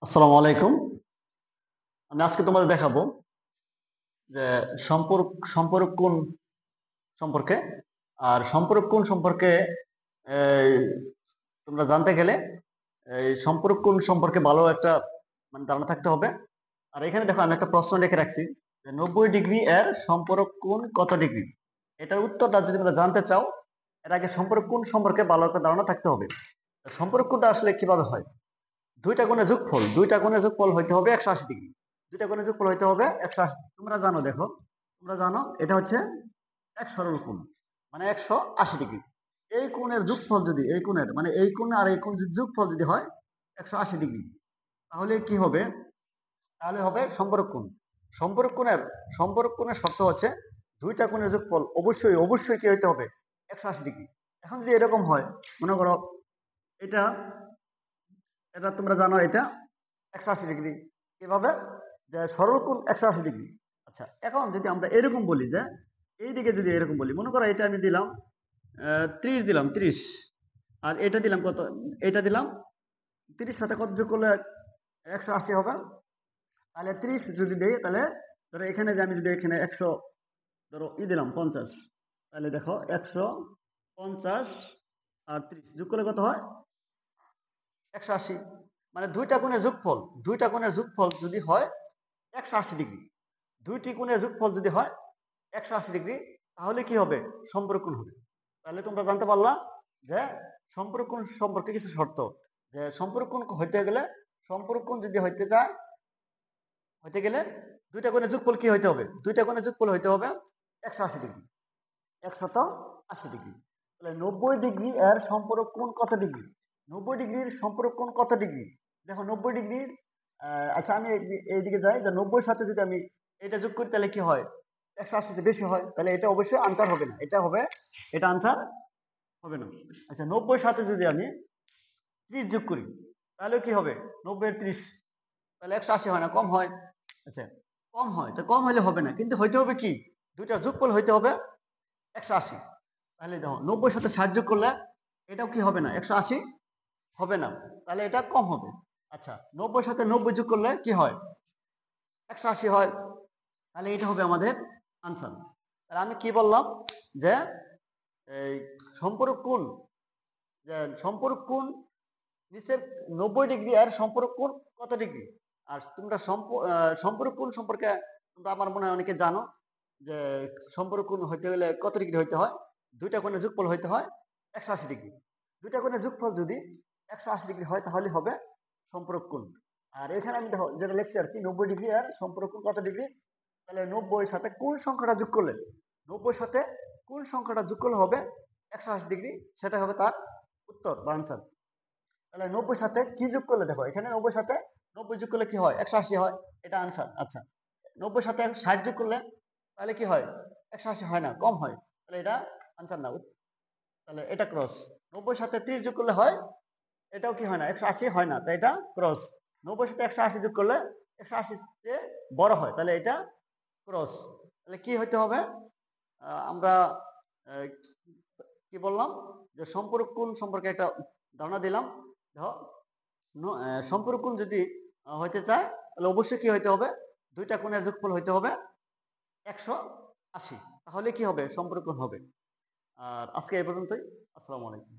আসসালামু আলাইকুম। আমি আজকে তোমাদের দেখাবো যে সম্পর্ক কোণ সম্পর্কে। আর সম্পর্ক কোণ সম্পর্কে এই, তোমরা জানতে গেলে এই সম্পর্ক কোণ সম্পর্কে ভালো একটা ধারণা থাকতে হবে। আর এখানে দেখো আমি একটা প্রশ্ন লিখে রাখছি যে 90 ডিগ্রি এর সম্পর্ক কোণ কত ডিগ্রি। এটার উত্তরটা যদি তোমরা জানতে চাও, এর আগে সম্পর্ক কোণ সম্পর্কে ভালো একটা ধারণা থাকতে হবে। সম্পর্ক কোণটা আসলে কিভাবে হয়? দুইটা কোণের যোগফল হইতে হবে 180 ডিগ্রি। দুইটা কোণের যোগফল হইতে হবে 180। তোমরা জানো, দেখো তোমরা জানো এটা হচ্ছে এক সরল কোণ, মানে 180 ডিগ্রি। এই কোণের যোগফল যদি এই কোণ আর এই কোণ যদি যোগফল যদি হয় 180 ডিগ্রি, তাহলে কি হবে? তাহলে হবে সম্পর্ক কোণ। সম্পর্ক কোণের সম্পর্ক কোণের শর্ত হচ্ছে দুইটা কোণের যোগফল অবশ্যই অবশ্যই কি হইতে হবে? 180 ডিগ্রি। এখন যদি এরকম হয়, মনে করো এটা এটা তোমরা জানো এটা 180 ডিগ্রি। কিভাবে? যে সরল কোণ 180 ডিগ্রি। আচ্ছা, এখন যদি আমরা এরকম বলি যে এইদিকে যদি এরকম বলি, মনে করো এটা আমি দিলাম 30 দিলাম, 30। আর এটা দিলাম কত? এটা দিলাম 30, সাথে কত যোগ করলে 180 হবে? তাহলে 30 যদি দেই, তাহলে ধরো এখানে যে আমি যদি এখানে 100 ধরো দিলাম 50, তাহলে দেখো 150 আর 30 যোগ করলে কত হয়? 180। মানে দুইটা কোণের যোগফল যদি হয় 180 ডিগ্রি, দুইটি কোণের যোগফল যদি হয় 180 ডিগ্রি, তাহলে কি হবে? সম্পর্ক কোণ হবে। তাহলে তোমরা জানতে পারলা যে সম্পর্ক কোণ সম্পর্কে কিছু শর্ত। যে সম্পর্ক কোণ হইতে গেলে, সম্পর্ক কোণ যদি হইতে গেলে দুইটা কোণের যোগফল কি হইতে হবে? দুইটা কোণের যোগফল হইতে হবে 180 ডিগ্রি। 180 ডিগ্রি। তাহলে 90 ডিগ্রি এর সম্পর্ক কোণ কত ডিগ্রি? 90 ডিগ্রির সম্পর্ক কোণ কত ডিগ্রি? দেখো 90 ডিগ্রির, আচ্ছা আমি এইদিকে যাই, যে 90-এর সাথে যদি আমি এটা যোগ করি তাহলে কি হয়? 180 বেশি হয়, তাহলে এটা অবশ্যই আনসার হবে না, এটা আনসার হবে না। আচ্ছা, 90-এর সাথে যদি আমি 30 যোগ করি তাহলে কি হবে? 90-এর 30, তাহলে 180 হয় না, কম হয়। আচ্ছা, কম হয়, তো কম হলে হবে না, কিন্তু হইতে হবে কি? দুইটা যোগফল হইতে হবে 180। তাহলে দেখো 90-এর সাথে 60 যোগ করলে এটাও কি হবে না? 180 হবে না, তাহলে এটা কম হবে। আচ্ছা, 90-এর সাথে 90 যোগ করলে কি হয়? 180 হয়, তাহলে এটা হবে আমাদের আনসার। তাহলে আমি কি বললাম? যে এই সম্পর্ক কোণ, যে সম্পর্ক কোণ নিচের 90 ডিগ্রি আর সম্পর্ক কোণ কত ডিগ্রি। আর তোমরা সম্পর্ক কোণ সম্পর্কে তোমরা আমার মনে হয় অনেকে জানো যে সম্পর্ক কোণ হইতে গেলে কত ডিগ্রি হইতে হয়? দুইটা কোণের যোগফল হইতে হয় 180 ডিগ্রি। দুইটা কোণের যোগফল যদি 180 ডিগ্রি হয় তাহলে হবে সম্পর্ক কোণ। আর এখানে আমি দেখো যেটা লিখছি আর কি, 90 ডিগ্রি আর সম্পর্ক কোণ কত ডিগ্রি। তাহলে 90-এর সাথে কোন সংখ্যাটা যোগ করলে, 90-এর সাথে কোন সংখ্যাটা যোগ করলে হবে 180 ডিগ্রি, সেটা হবে তার উত্তর বা আনসার। তাহলে 90-এর সাথে কি যোগ করলে, দেখো এখানে 90-এর সাথে 90 যোগ করলে কি হয়? 180 হয়, এটা আনসার। আচ্ছা, 90-এর সাথে 60 যোগ করলে তাহলে কি হয়? 180 হয় না, কম হয়, তাহলে এটা আনসার না। তাহলে এটা ক্রস। 90-এর সাথে 30 যোগ করলে হয়, এটাও কি হয় না? 180 হয় না, তাই এটা ক্রস। 90-এর সাথে 180 যোগ করলে 180 চেয়ে বড় হয়, তাহলে এটা ক্রস। তাহলে কি হইতে হবে? আমরা আহ, কি বললাম? যে সম্পর্ক কোণ সম্পর্কে একটা ধারণা দিলাম। দেখো সম্পর্ক কোণ যদি হইতে চায় তাহলে অবশ্যই কি হইতে হবে? দুইটা কোণের যোগফল হইতে হবে 180, তাহলে কি হবে? সম্পর্ক কোণ হবে। আর আজকে এই পর্যন্তই। আসসালামু আলাইকুম।